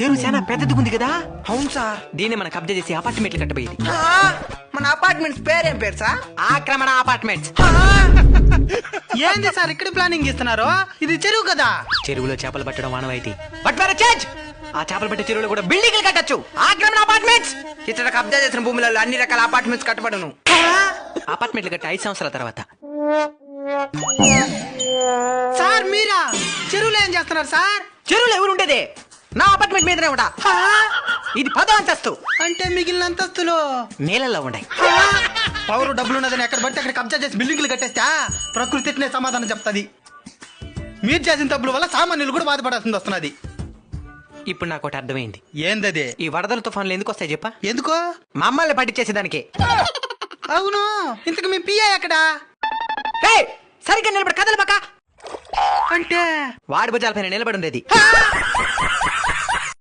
చెరువు చాలా పెద్దది ఉంది కదా. అవును సార్. దీన్ని మనం కబ్జా చేసి అపార్ట్మెంట్లు కట్టబోయేది. మన అపార్ట్మెంట్స్ పేరేం పేరు సార్? ఆక్రమణ అపార్ట్మెంట్స్. ఏంది సార్ ఇక్కడ ప్లానింగ్ ఇస్తున్నారు? ఇది చెరువు కదా. చెరువులో చేపలు పట్టడం వానవైతే బట్ వేరే చేంజ్. ఆ చేపలు పట్టే చెరువులో కూడా బిల్డింగ్లు కట్టచ్చు. ఆక్రమణ అపార్ట్మెంట్స్. ఇతర కబ్జా చేసిన భూములలో అన్ని రకాల అపార్ట్మెంట్స్ కట్టబడును. అపార్ట్మెంట్లు కట్టి 5 సంవత్సరాల తర్వాత. సార్ మీరా చెరువులో ఏం చేస్తున్నారు సార్? చెరువులో ఎవరు ఉండేది? నా అపార్ట్మెంట్ మీదనే ఉంటా. ఇది 10వ అంతస్తు. అంటే మిగిలిన అంతస్తులు నేలల్లో ఉన్నాయి. పవర్ డబ్బులు ఉన్నదని ఎక్కడ పడితే అక్కడ కబ్జా చేసి బిల్డింగ్లు కట్టేస్తా ప్రకృతినే సమాధానం చెప్తాది. మీరు చేసిన తప్పుల వల్ల సామాన్యులు కూడా బాధపడాల్సింది వస్తున్నది. ఇప్పుడు నాకు ఒకటి అర్థమైంది. ఏందది? ఈ వరదల తుఫాన్లు ఎందుకు వస్తాయి చెప్పా? ఎందుకో? మమ్మల్ని పట్టించేసేదానికి. అవును, ఇంతకు మీ పియ్య ఎక్కడా? సరిగ్గా నిలబడి కదలు పక్క అంటే వాడి భుజాల పైన నిలబడి ఉండేది.